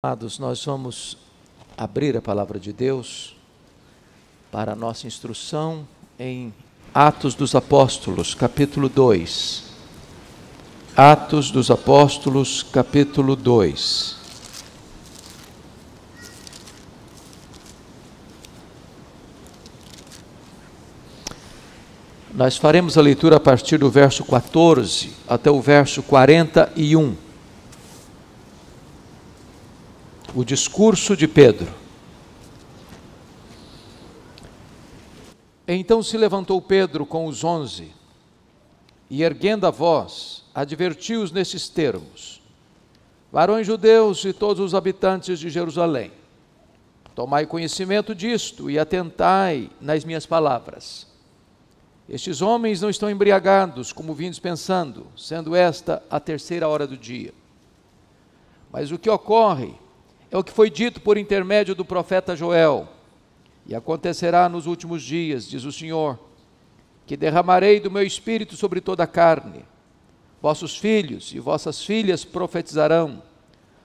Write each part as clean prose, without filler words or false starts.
Amados, nós vamos abrir a palavra de Deus para a nossa instrução em Atos dos Apóstolos, capítulo 2. Atos dos Apóstolos, capítulo 2. Nós faremos a leitura a partir do verso 14 até o verso 41. O discurso de Pedro. Então se levantou Pedro com os 11 e, erguendo a voz, advertiu-os nestes termos: varões judeus e todos os habitantes de Jerusalém, tomai conhecimento disto e atentai nas minhas palavras. Estes homens não estão embriagados, como vindes pensando, sendo esta a terceira hora do dia. Mas o que ocorre é o que foi dito por intermédio do profeta Joel. E acontecerá nos últimos dias, diz o Senhor, que derramarei do meu espírito sobre toda a carne. Vossos filhos e vossas filhas profetizarão,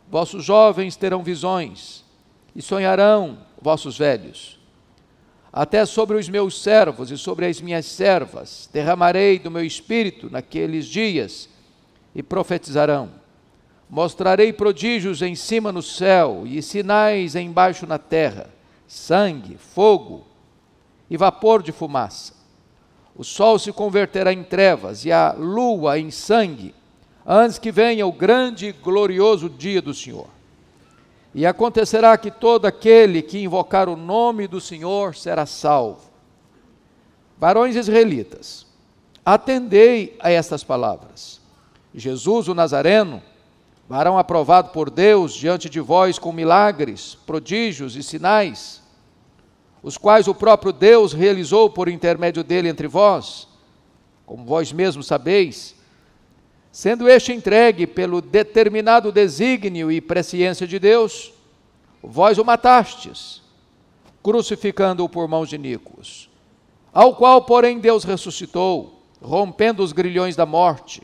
vossos jovens terão visões, e sonharão vossos velhos. Até sobre os meus servos e sobre as minhas servas derramarei do meu espírito naqueles dias, e profetizarão. Mostrarei prodígios em cima no céu e sinais embaixo na terra, sangue, fogo e vapor de fumaça. O sol se converterá em trevas e a lua em sangue, antes que venha o grande e glorioso dia do Senhor. E acontecerá que todo aquele que invocar o nome do Senhor será salvo. Varões israelitas, atendei a estas palavras. Jesus, o Nazareno, varão aprovado por Deus diante de vós com milagres, prodígios e sinais, os quais o próprio Deus realizou por intermédio dele entre vós, como vós mesmos sabeis, sendo este entregue pelo determinado desígnio e presciência de Deus, vós o matastes, crucificando-o por mãos de iníquos, ao qual, porém, Deus ressuscitou, rompendo os grilhões da morte,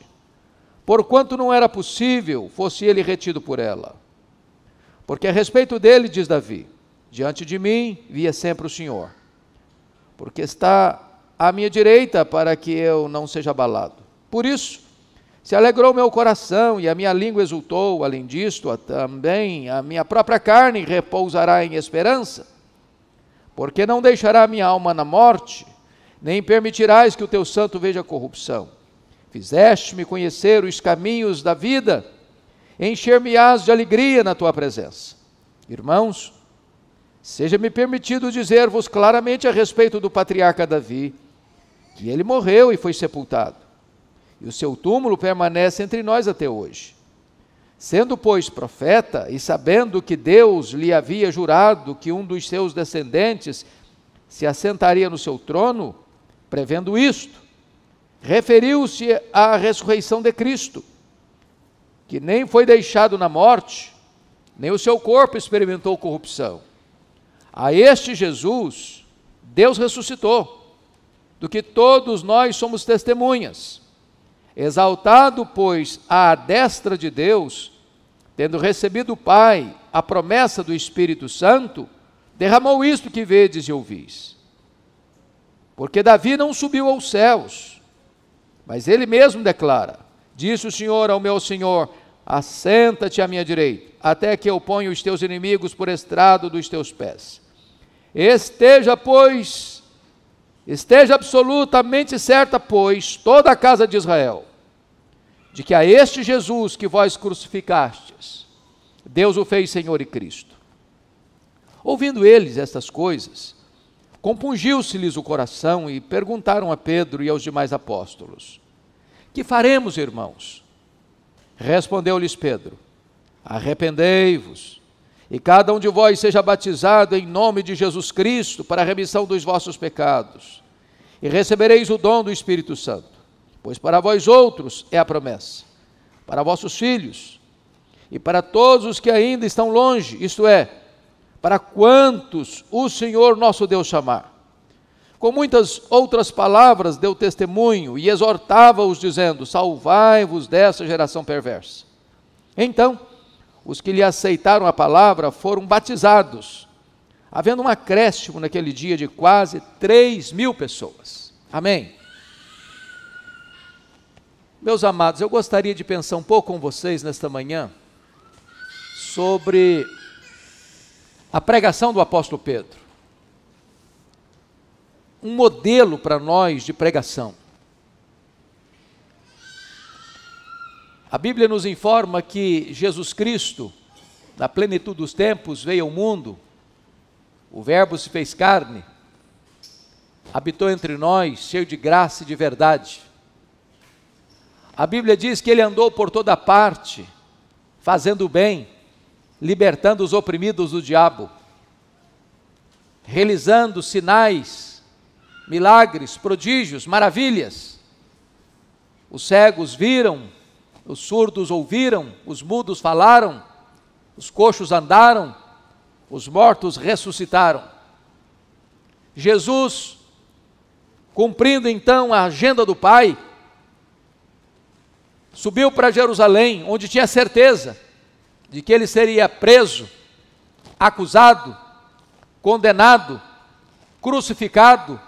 porquanto não era possível fosse ele retido por ela. Porque a respeito dele, diz Davi, diante de mim via sempre o Senhor, porque está à minha direita para que eu não seja abalado. Por isso, se alegrou meu coração e a minha língua exultou. Além disto, também a minha própria carne repousará em esperança, porque não deixará a minha alma na morte, nem permitirás que o teu santo veja corrupção. Fizeste-me conhecer os caminhos da vida, encher-me-ás de alegria na tua presença. Irmãos, seja-me permitido dizer-vos claramente a respeito do patriarca Davi, que ele morreu e foi sepultado, e o seu túmulo permanece entre nós até hoje. Sendo, pois, profeta, e sabendo que Deus lhe havia jurado que um dos seus descendentes se assentaria no seu trono, prevendo isto, referiu-se à ressurreição de Cristo, que nem foi deixado na morte, nem o seu corpo experimentou corrupção. A este Jesus, Deus ressuscitou, do que todos nós somos testemunhas. Exaltado, pois, à destra de Deus, tendo recebido do Pai a promessa do Espírito Santo, derramou isto que vedes e ouvis. Porque Davi não subiu aos céus, mas ele mesmo declara: disse o Senhor ao meu Senhor, assenta-te à minha direita, até que eu ponha os teus inimigos por estrado dos teus pés. Esteja absolutamente certa, pois, toda a casa de Israel, de que a este Jesus que vós crucificastes, Deus o fez Senhor e Cristo. Ouvindo eles estas coisas, compungiu-se-lhes o coração e perguntaram a Pedro e aos demais apóstolos: que faremos, irmãos? Respondeu-lhes Pedro: arrependei-vos, e cada um de vós seja batizado em nome de Jesus Cristo para a remissão dos vossos pecados, e recebereis o dom do Espírito Santo, pois para vós outros é a promessa, para vossos filhos, e para todos os que ainda estão longe, isto é, para quantos o Senhor nosso Deus chamar. Com muitas outras palavras deu testemunho e exortava-os, dizendo: salvai-vos dessa geração perversa. Então, os que lhe aceitaram a palavra foram batizados, havendo um acréscimo naquele dia de quase 3.000 pessoas. Amém? Meus amados, eu gostaria de pensar um pouco com vocês nesta manhã sobre a pregação do apóstolo Pedro. Um modelo para nós de pregação. A Bíblia nos informa que Jesus Cristo, na plenitude dos tempos, veio ao mundo, o Verbo se fez carne, habitou entre nós, cheio de graça e de verdade. A Bíblia diz que ele andou por toda parte, fazendo o bem, libertando os oprimidos do diabo, realizando sinais, milagres, prodígios, maravilhas. Os cegos viram, os surdos ouviram, os mudos falaram, os coxos andaram, os mortos ressuscitaram. Jesus, cumprindo então a agenda do Pai, subiu para Jerusalém, onde tinha certeza de que ele seria preso, acusado, condenado, crucificado,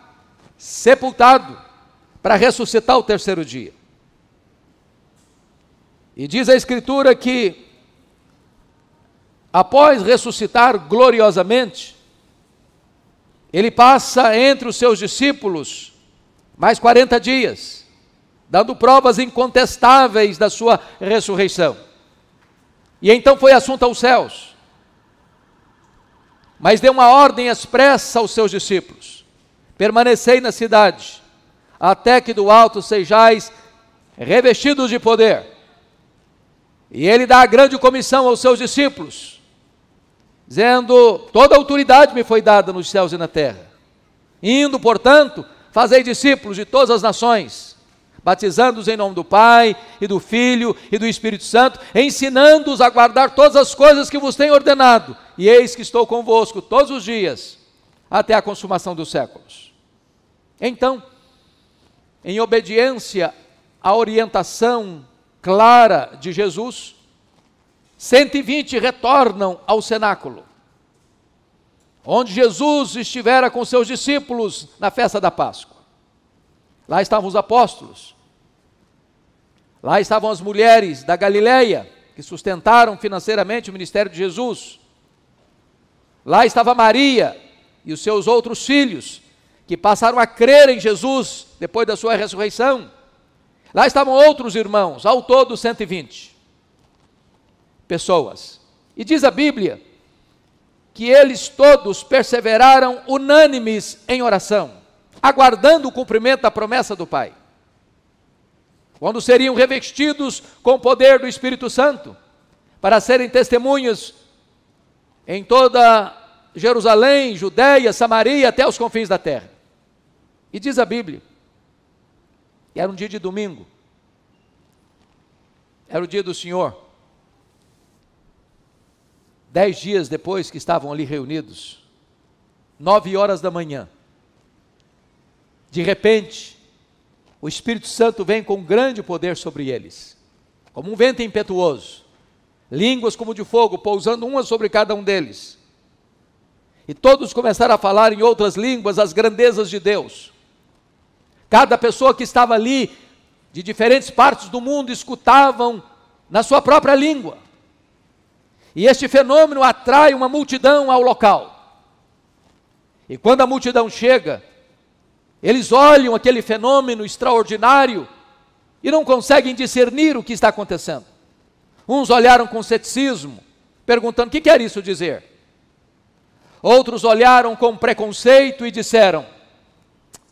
sepultado, para ressuscitar ao terceiro dia. E diz a Escritura que, após ressuscitar gloriosamente, ele passa entre os seus discípulos mais 40 dias, dando provas incontestáveis da sua ressurreição. E então foi assunto aos céus, mas deu uma ordem expressa aos seus discípulos: permanecei na cidade, até que do alto sejais revestidos de poder. E ele dá a grande comissão aos seus discípulos, dizendo: toda autoridade me foi dada nos céus e na terra. Indo, portanto, fazei discípulos de todas as nações, batizando-os em nome do Pai, e do Filho, e do Espírito Santo, ensinando-os a guardar todas as coisas que vos tenho ordenado, e eis que estou convosco todos os dias, até a consumação dos séculos. Então, em obediência à orientação clara de Jesus, 120 retornam ao cenáculo, onde Jesus estivera com seus discípulos na festa da Páscoa. Lá estavam os apóstolos, lá estavam as mulheres da Galileia, que sustentaram financeiramente o ministério de Jesus. Lá estava Maria e os seus outros filhos, que passaram a crer em Jesus depois da sua ressurreição. Lá estavam outros irmãos, ao todo 120 pessoas. E diz a Bíblia que eles todos perseveraram unânimes em oração, aguardando o cumprimento da promessa do Pai, quando seriam revestidos com o poder do Espírito Santo, para serem testemunhas em toda Jerusalém, Judeia, Samaria, até os confins da terra. E diz a Bíblia, era um dia de domingo, era o dia do Senhor. 10 dias depois que estavam ali reunidos, 9 horas da manhã, de repente, o Espírito Santo vem com grande poder sobre eles, como um vento impetuoso, línguas como de fogo, pousando uma sobre cada um deles. E todos começaram a falar em outras línguas as grandezas de Deus. Cada pessoa que estava ali, de diferentes partes do mundo, escutavam na sua própria língua. E este fenômeno atrai uma multidão ao local. E quando a multidão chega, eles olham aquele fenômeno extraordinário e não conseguem discernir o que está acontecendo. Uns olharam com ceticismo, perguntando: o que quer isso dizer? Outros olharam com preconceito e disseram: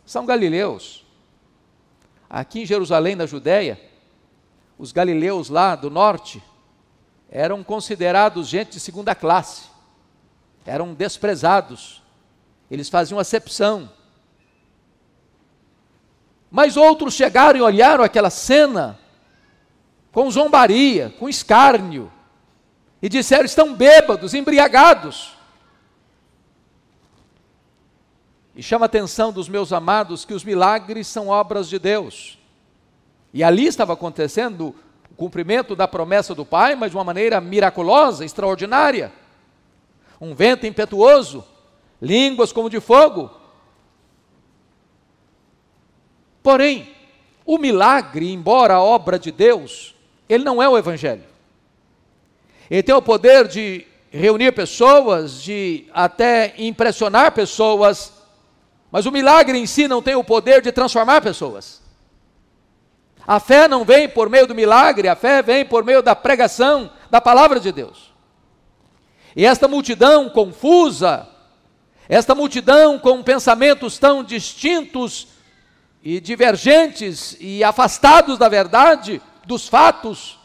são galileus. Aqui em Jerusalém, na Judéia, os galileus lá do norte eram considerados gente de segunda classe, eram desprezados, eles faziam acepção. Mas outros chegaram e olharam aquela cena com zombaria, com escárnio, e disseram: estão bêbados, embriagados. E chama a atenção dos meus amados que os milagres são obras de Deus. E ali estava acontecendo o cumprimento da promessa do Pai, mas de uma maneira miraculosa, extraordinária. Um vento impetuoso, línguas como de fogo. Porém, o milagre, embora a obra de Deus, ele não é o Evangelho. Ele tem o poder de reunir pessoas, de até impressionar pessoas, mas o milagre em si não tem o poder de transformar pessoas. A fé não vem por meio do milagre, a fé vem por meio da pregação da palavra de Deus. E esta multidão confusa, esta multidão com pensamentos tão distintos e divergentes e afastados da verdade, dos fatos,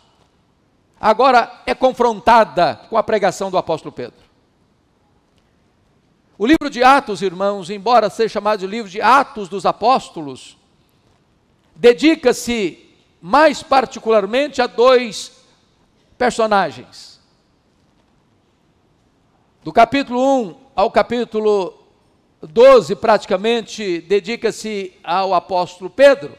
agora é confrontada com a pregação do apóstolo Pedro. O livro de Atos, irmãos, embora seja chamado de livro de Atos dos Apóstolos, dedica-se mais particularmente a dois personagens. Do capítulo 1 ao capítulo 12, praticamente, dedica-se ao apóstolo Pedro.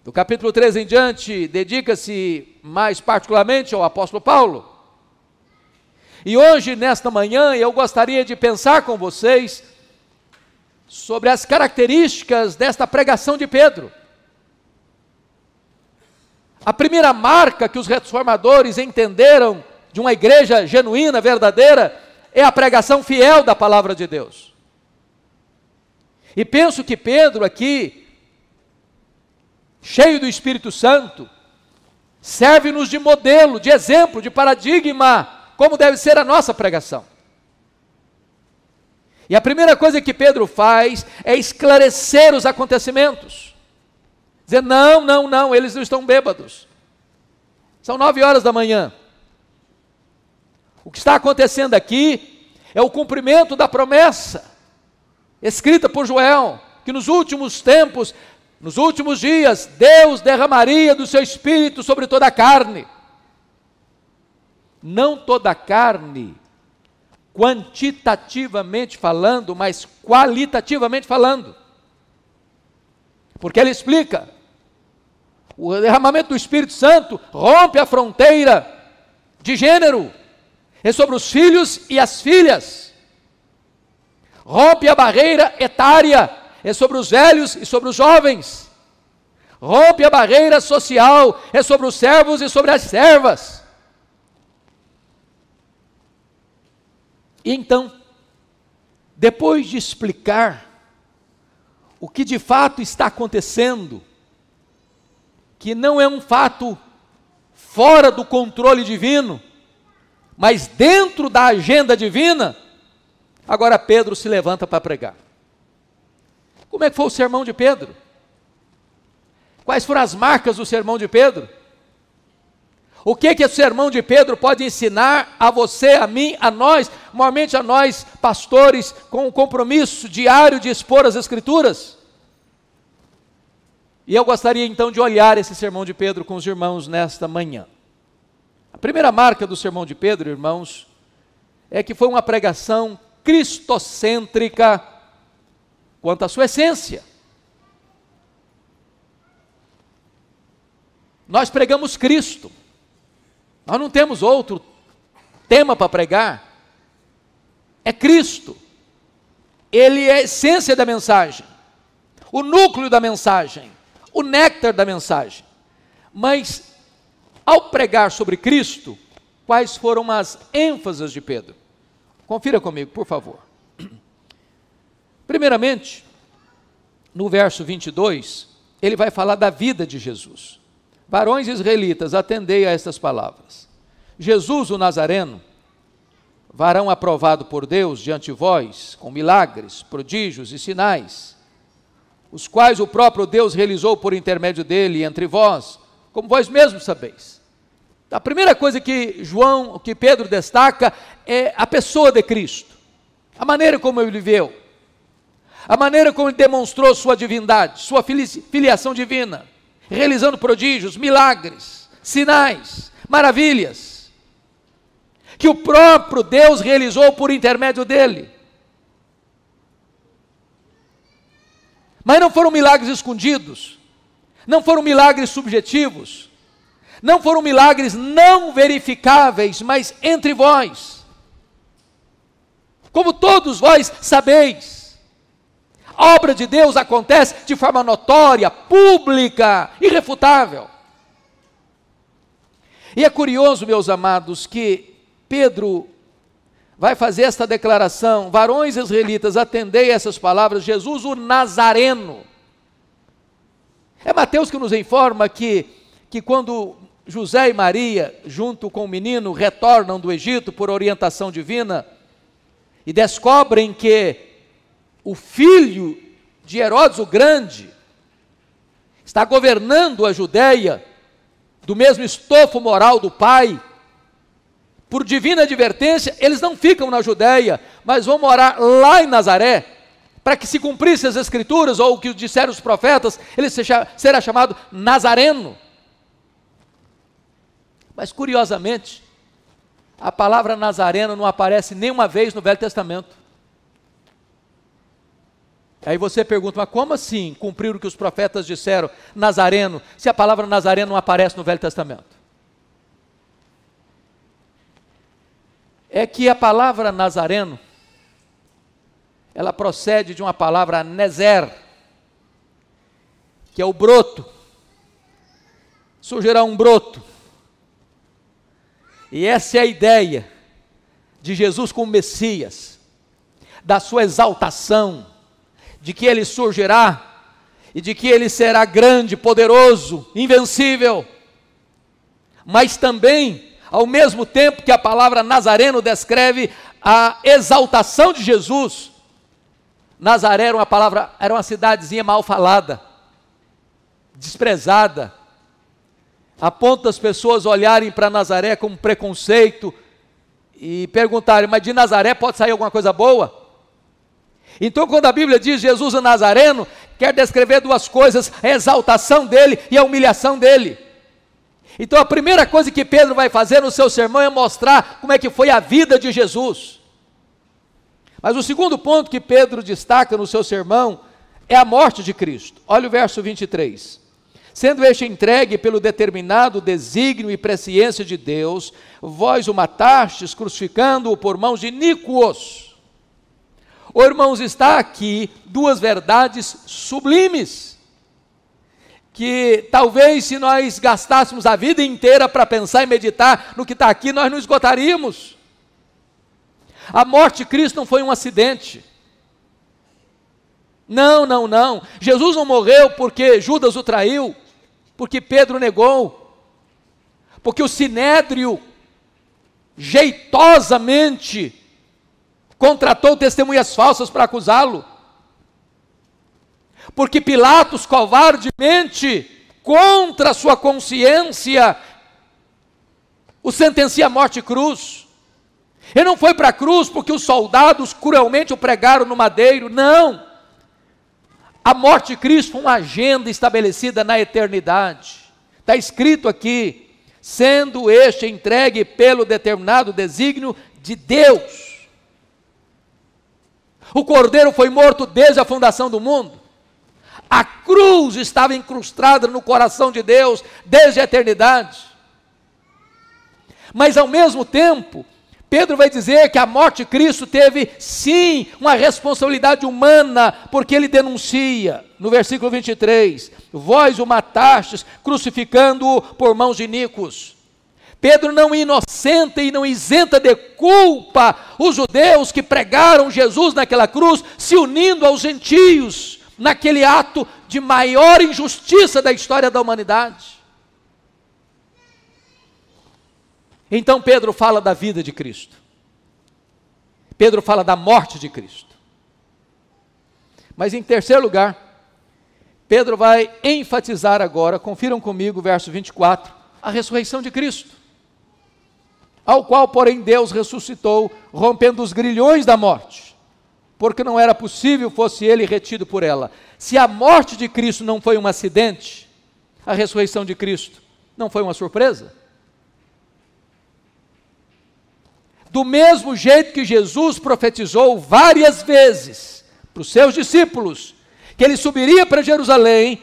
Do capítulo 13 em diante, dedica-se mais particularmente ao apóstolo Paulo. E hoje, nesta manhã, eu gostaria de pensar com vocês sobre as características desta pregação de Pedro. A primeira marca que os reformadores entenderam de uma igreja genuína, verdadeira, é a pregação fiel da palavra de Deus. E penso que Pedro aqui, cheio do Espírito Santo, serve-nos de modelo, de exemplo, de paradigma, como deve ser a nossa pregação. E a primeira coisa que Pedro faz é esclarecer os acontecimentos. Dizer, não, eles não estão bêbados. São 9 horas da manhã. O que está acontecendo aqui é o cumprimento da promessa, escrita por Joel, que nos últimos tempos, nos últimos dias, Deus derramaria do seu Espírito sobre toda a carne. Não toda a carne, quantitativamente falando, mas qualitativamente falando. Porque ele explica, o derramamento do Espírito Santo rompe a fronteira de gênero, é sobre os filhos e as filhas, rompe a barreira etária, é sobre os velhos e sobre os jovens, rompe a barreira social, é sobre os servos e sobre as servas. E então, depois de explicar o que de fato está acontecendo, que não é um fato fora do controle divino, mas dentro da agenda divina, agora Pedro se levanta para pregar. Como é que foi o sermão de Pedro? Quais foram as marcas do sermão de Pedro? O que o sermão de Pedro pode ensinar a você, a mim, a nós, maiormente a nós, pastores, com o compromisso diário de expor as Escrituras? E eu gostaria então de olhar esse sermão de Pedro com os irmãos nesta manhã. A primeira marca do sermão de Pedro, irmãos, é que foi uma pregação cristocêntrica quanto à sua essência. Nós pregamos Cristo. Nós não temos outro tema para pregar. É Cristo. Ele é a essência da mensagem, o núcleo da mensagem, o néctar da mensagem. Mas, ao pregar sobre Cristo, quais foram as ênfases de Pedro? Confira comigo, por favor. Primeiramente, no verso 22, ele vai falar da vida de Jesus. Varões israelitas, atendei a estas palavras. Jesus, o Nazareno, varão aprovado por Deus diante de vós, com milagres, prodígios e sinais, os quais o próprio Deus realizou por intermédio dele entre vós, como vós mesmos sabeis. A primeira coisa que Pedro destaca é a pessoa de Cristo, a maneira como ele viveu, a maneira como ele demonstrou sua divindade, sua filiação divina, realizando prodígios, milagres, sinais, maravilhas, que o próprio Deus realizou por intermédio dele. Mas não foram milagres escondidos, Não foram milagres subjetivos, não foram milagres não verificáveis, mas entre vós. Como todos vós sabeis, a obra de Deus acontece de forma notória, pública, irrefutável. E é curioso, meus amados, que Pedro vai fazer esta declaração: varões israelitas, atendei a essas palavras, Jesus o Nazareno. É Mateus que nos informa que quando José e Maria, junto com o menino, retornam do Egito por orientação divina, e descobrem que o filho de Herodes o Grande está governando a Judéia, do mesmo estofo moral do pai, por divina advertência, eles não ficam na Judéia, mas vão morar lá em Nazaré, para que se cumprissem as escrituras, ou o que disseram os profetas, ele será chamado Nazareno. Mas curiosamente, a palavra Nazareno não aparece nenhuma vez no Velho Testamento. Aí você pergunta, mas como assim cumprir o que os profetas disseram, Nazareno, se a palavra Nazareno não aparece no Velho Testamento? É que a palavra Nazareno, ela procede de uma palavra Nezer, que é o broto. Surgirá um broto. E essa é a ideia de Jesus como Messias, da sua exaltação, de que ele surgirá e de que ele será grande, poderoso, invencível. Mas também, ao mesmo tempo que a palavra Nazareno descreve a exaltação de Jesus, Nazaré era uma cidadezinha mal falada, desprezada, a ponto das pessoas olharem para Nazaré com preconceito e perguntarem, mas de Nazaré pode sair alguma coisa boa? Então, quando a Bíblia diz Jesus o Nazareno, quer descrever duas coisas: a exaltação dele e a humilhação dele. Então, a primeira coisa que Pedro vai fazer no seu sermão é mostrar como é que foi a vida de Jesus. Mas o segundo ponto que Pedro destaca no seu sermão é a morte de Cristo. Olha o verso 23. Sendo este entregue pelo determinado desígnio e presciência de Deus, vós o matastes, crucificando-o por mãos de iníquos. Oh, irmãos, está aqui duas verdades sublimes, que talvez se nós gastássemos a vida inteira para pensar e meditar no que está aqui, nós não esgotaríamos. A morte de Cristo não foi um acidente. Não. Jesus não morreu porque Judas o traiu, porque Pedro negou, porque o Sinédrio jeitosamente contratou testemunhas falsas para acusá-lo, porque Pilatos covardemente, contra a sua consciência, o sentencia à morte e cruz. Ele não foi para a cruz porque os soldados cruelmente o pregaram no madeiro, não. A morte de Cristo foi uma agenda estabelecida na eternidade. Está escrito aqui, sendo este entregue pelo determinado desígnio de Deus. O Cordeiro foi morto desde a fundação do mundo. A cruz estava incrustada no coração de Deus desde a eternidade. Mas ao mesmo tempo, Pedro vai dizer que a morte de Cristo teve sim uma responsabilidade humana, porque ele denuncia, no versículo 23, vós o matastes, crucificando-o por mãos de iníquos. Pedro não inocenta e não isenta de culpa os judeus que pregaram Jesus naquela cruz, se unindo aos gentios, naquele ato de maior injustiça da história da humanidade. Então Pedro fala da vida de Cristo. Pedro fala da morte de Cristo. Mas em terceiro lugar, Pedro vai enfatizar agora, confiram comigo o verso 24, a ressurreição de Cristo, ao qual, porém, Deus ressuscitou, rompendo os grilhões da morte, porque não era possível fosse ele retido por ela. Se a morte de Cristo não foi um acidente, a ressurreição de Cristo não foi uma surpresa? Do mesmo jeito que Jesus profetizou várias vezes para os seus discípulos, que ele subiria para Jerusalém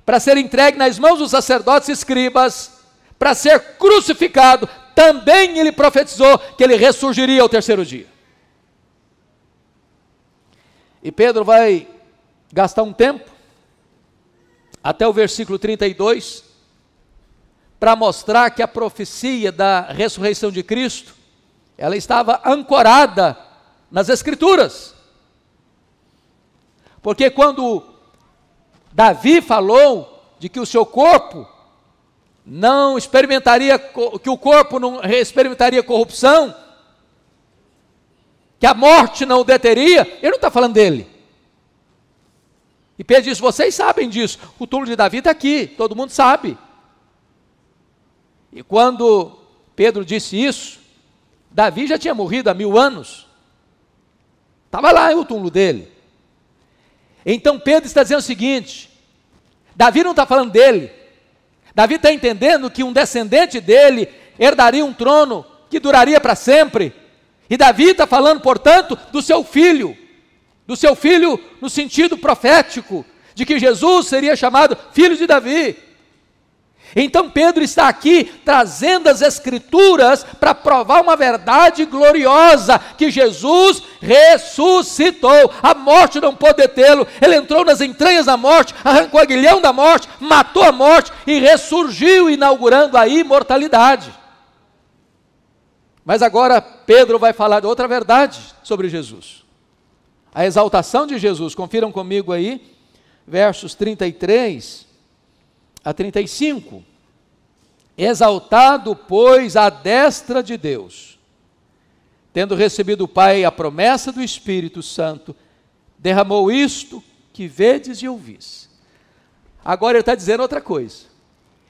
para ser entregue nas mãos dos sacerdotes e escribas, para ser crucificado, também ele profetizou que ele ressurgiria ao terceiro dia. E Pedro vai gastar um tempo, até o versículo 32, para mostrar que a profecia da ressurreição de Cristo, ela estava ancorada nas Escrituras. Porque quando Davi falou de que o seu corpo não experimentaria, que o corpo não experimentaria corrupção, que a morte não o deteria, ele não está falando dele. E Pedro diz, vocês sabem disso, o túmulo de Davi está aqui, todo mundo sabe. E quando Pedro disse isso, Davi já tinha morrido há 1000 anos, estava lá o túmulo dele. Então Pedro está dizendo o seguinte, Davi não está falando dele, Davi está entendendo que um descendente dele herdaria um trono que duraria para sempre, e Davi está falando, portanto, do seu filho no sentido profético, de que Jesus seria chamado filho de Davi. Então Pedro está aqui trazendo as Escrituras para provar uma verdade gloriosa, que Jesus ressuscitou, a morte não pôde detê-lo, ele entrou nas entranhas da morte, arrancou o aguilhão da morte, matou a morte e ressurgiu, inaugurando a imortalidade. Mas agora Pedro vai falar de outra verdade sobre Jesus, a exaltação de Jesus. Confiram comigo aí, versos 33 a 35, exaltado, pois, à destra de Deus, tendo recebido o Pai a promessa do Espírito Santo, derramou isto que vedes e ouvis. Agora ele está dizendo outra coisa,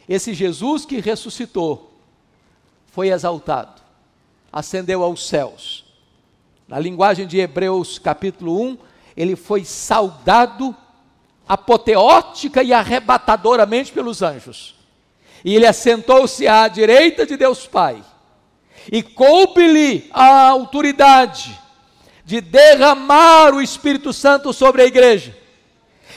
esse Jesus que ressuscitou, foi exaltado, ascendeu aos céus, na linguagem de Hebreus capítulo 1, ele foi saudado apoteótica e arrebatadoramente pelos anjos, e ele assentou-se à direita de Deus Pai, e coube-lhe a autoridade de derramar o Espírito Santo sobre a igreja.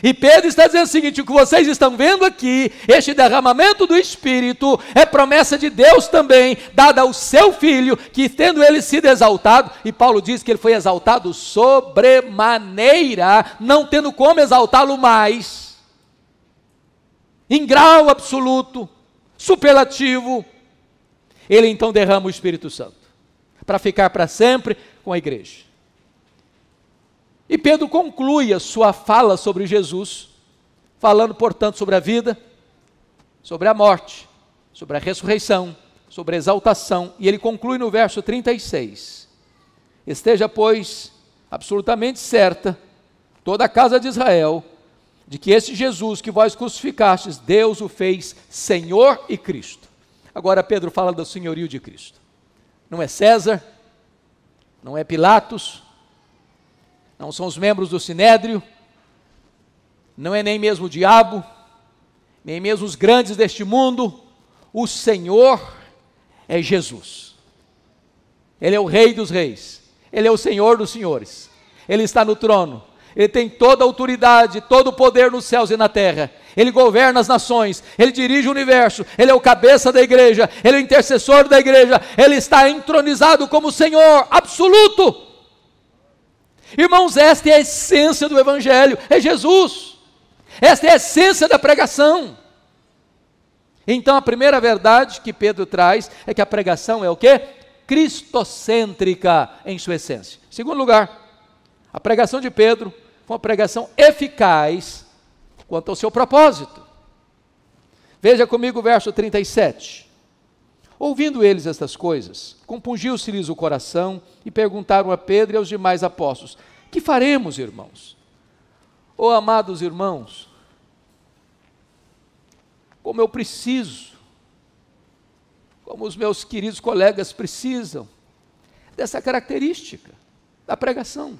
E Pedro está dizendo o seguinte, o que vocês estão vendo aqui, este derramamento do Espírito, é promessa de Deus também, dada ao seu Filho, que tendo ele sido exaltado, e Paulo diz que ele foi exaltado sobremaneira, não tendo como exaltá-lo mais, em grau absoluto, superlativo, ele então derrama o Espírito Santo, para ficar para sempre com a igreja. E Pedro conclui a sua fala sobre Jesus, falando, portanto, sobre a vida, sobre a morte, sobre a ressurreição, sobre a exaltação, e ele conclui no verso 36, esteja, pois, absolutamente certa, toda a casa de Israel, de que esse Jesus que vós crucificastes, Deus o fez Senhor e Cristo. Agora Pedro fala do senhorio de Cristo, não é César, não é Pilatos, não são os membros do Sinédrio, não é nem mesmo o diabo, nem mesmo os grandes deste mundo, o Senhor é Jesus. Ele é o Rei dos reis, Ele é o Senhor dos senhores, Ele está no trono, Ele tem toda a autoridade, todo o poder nos céus e na terra, Ele governa as nações, Ele dirige o universo, Ele é o cabeça da igreja, Ele é o intercessor da igreja, Ele está entronizado como Senhor absoluto. Irmãos, esta é a essência do Evangelho, é Jesus, esta é a essência da pregação. Então a primeira verdade que Pedro traz é que a pregação é o quê? Cristocêntrica em sua essência. Em segundo lugar, a pregação de Pedro foi uma pregação eficaz quanto ao seu propósito. Veja comigo o verso 37. Ouvindo eles estas coisas, compungiu-se-lhes o coração e perguntaram a Pedro e aos demais apóstolos, que faremos, irmãos? Oh, amados irmãos, como eu preciso, como os meus queridos colegas precisam, dessa característica da pregação.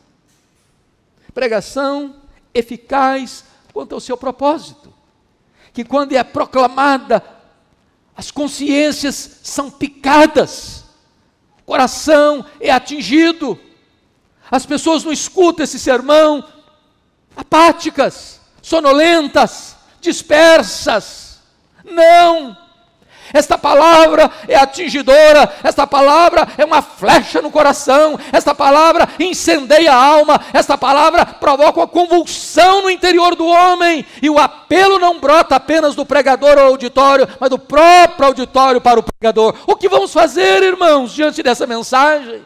Pregação eficaz quanto ao seu propósito, que quando é proclamada, as consciências são picadas, o coração é atingido, as pessoas não escutam esse sermão apáticas, sonolentas, dispersas. Não! Esta palavra é atingidora, esta palavra é uma flecha no coração, esta palavra incendeia a alma, esta palavra provoca uma convulsão no interior do homem, e o apelo não brota apenas do pregador ao auditório, mas do próprio auditório para o pregador. O que vamos fazer, irmãos, diante dessa mensagem?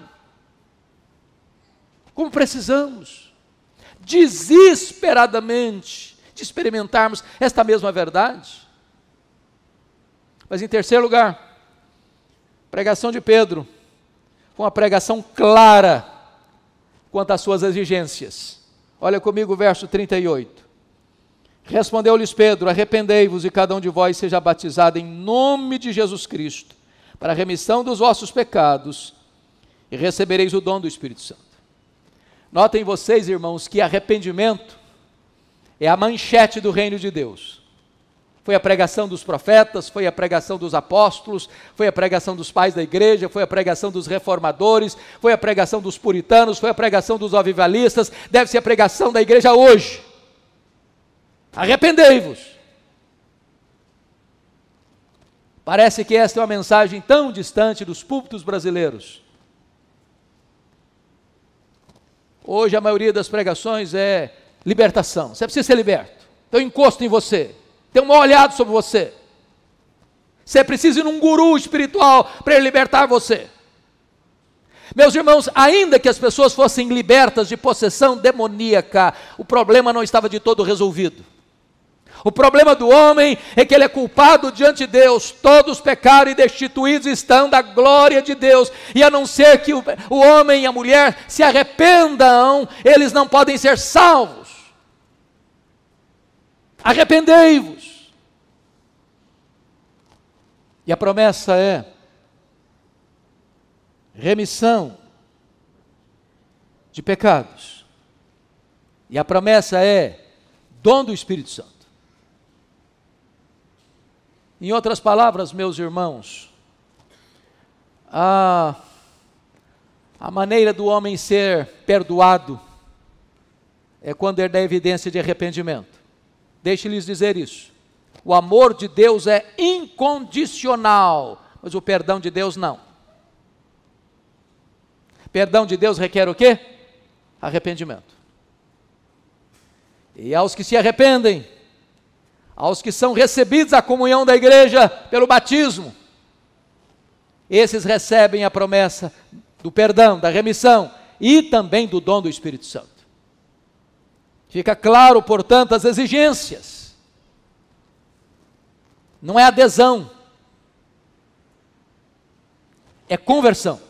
Como precisamos, desesperadamente, de experimentarmos esta mesma verdade. Mas em terceiro lugar, a pregação de Pedro foi uma pregação clara quanto às suas exigências. Olha comigo o verso 38. Respondeu-lhes Pedro: arrependei-vos e cada um de vós seja batizado em nome de Jesus Cristo, para a remissão dos vossos pecados, e recebereis o dom do Espírito Santo. Notem vocês, irmãos, que arrependimento é a manchete do reino de Deus. Foi a pregação dos profetas, foi a pregação dos apóstolos, foi a pregação dos pais da igreja, foi a pregação dos reformadores, foi a pregação dos puritanos, foi a pregação dos avivalistas, deve ser a pregação da igreja hoje. Arrependei-vos. Parece que esta é uma mensagem tão distante dos púlpitos brasileiros. Hoje a maioria das pregações é libertação. Você precisa ser liberto. Tem um encosto em você. Tem um mal olhado sobre você. Você precisa ir num guru espiritual para ele libertar você. Meus irmãos, ainda que as pessoas fossem libertas de possessão demoníaca, o problema não estava de todo resolvido. O problema do homem é que ele é culpado diante de Deus. Todos pecaram e destituídos estão da glória de Deus. E a não ser que o homem e a mulher se arrependam, eles não podem ser salvos. Arrependei-vos. E a promessa é remissão de pecados. E a promessa é dom do Espírito Santo. Em outras palavras, meus irmãos, a maneira do homem ser perdoado é quando ele dá evidência de arrependimento. Deixe-lhes dizer isso. O amor de Deus é incondicional, mas o perdão de Deus não. Perdão de Deus requer o quê? Arrependimento. E aos que se arrependem, aos que são recebidos a comunhão da igreja pelo batismo, esses recebem a promessa do perdão, da remissão e também do dom do Espírito Santo. Fica claro, portanto, as exigências. Não é adesão, é conversão.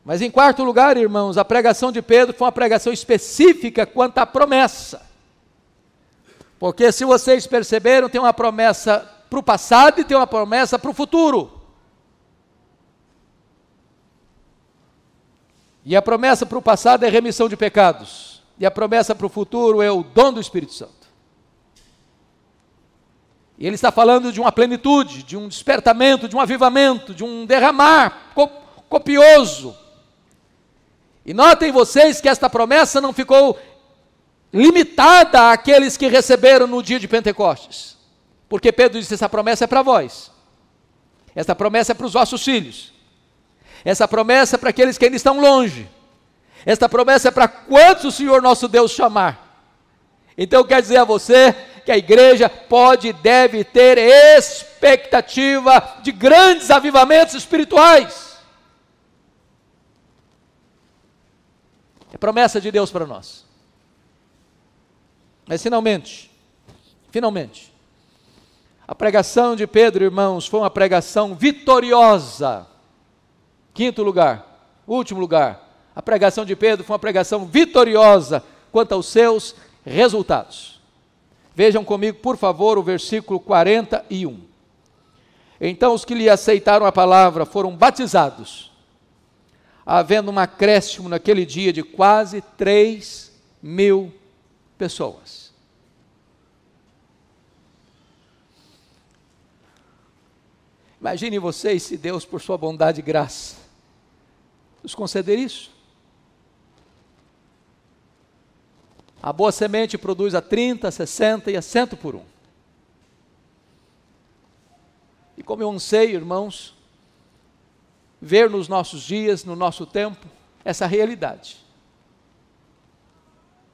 Mas em quarto lugar, irmãos, a pregação de Pedro foi uma pregação específica quanto à promessa. Porque se vocês perceberam, tem uma promessa para o passado e tem uma promessa para o futuro. E a promessa para o passado é remissão de pecados. E a promessa para o futuro é o dom do Espírito Santo. E ele está falando de uma plenitude, de um despertamento, de um avivamento, de um derramar copioso. E notem vocês que esta promessa não ficou limitada àqueles que receberam no dia de Pentecostes. Porque Pedro disse, essa promessa é para vós. Essa promessa é para os vossos filhos. Essa promessa é para aqueles que ainda estão longe. Esta promessa é para quantos o Senhor nosso Deus chamar. Então eu quero dizer a você que a igreja pode e deve ter expectativa de grandes avivamentos espirituais. É promessa de Deus para nós. Mas finalmente, a pregação de Pedro, irmãos, foi uma pregação vitoriosa. Quinto lugar, último lugar, a pregação de Pedro foi uma pregação vitoriosa quanto aos seus resultados. Vejam comigo, por favor, o versículo 41. Então os que lhe aceitaram a palavra foram batizados, havendo um acréscimo naquele dia de quase 3.000 pessoas. Imaginem vocês se Deus, por sua bondade e graça, nos conceder isso. A boa semente produz a 30, a 60 e a 100 por um. E como eu anseio, irmãos, ver nos nossos dias, no nosso tempo, essa realidade.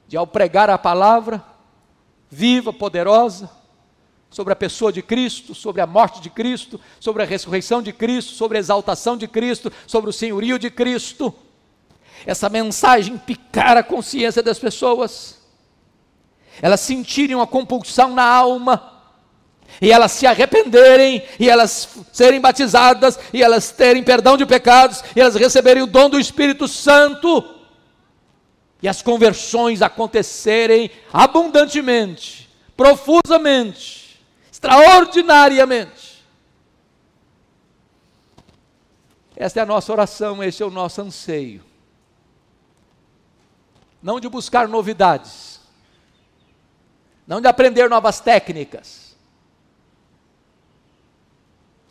De ao pregar a palavra, viva, poderosa, sobre a pessoa de Cristo, sobre a morte de Cristo, sobre a ressurreição de Cristo, sobre a exaltação de Cristo, sobre o senhorio de Cristo. Essa mensagem picar a consciência das pessoas, elas sentirem uma compulsão na alma, e elas se arrependerem, e elas serem batizadas, e elas terem perdão de pecados, e elas receberem o dom do Espírito Santo, e as conversões acontecerem abundantemente, profusamente, extraordinariamente. Esta é a nossa oração, esse é o nosso anseio. Não de buscar novidades, não de aprender novas técnicas,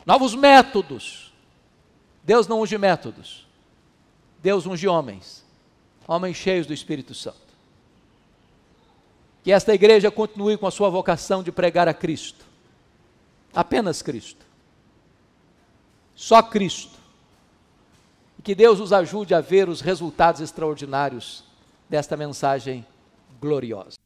novos métodos. Deus não unge métodos, Deus unge homens, homens cheios do Espírito Santo. Que esta igreja continue com a sua vocação de pregar a Cristo, apenas Cristo, só Cristo, e que Deus os ajude a ver os resultados extraordinários desta mensagem gloriosa.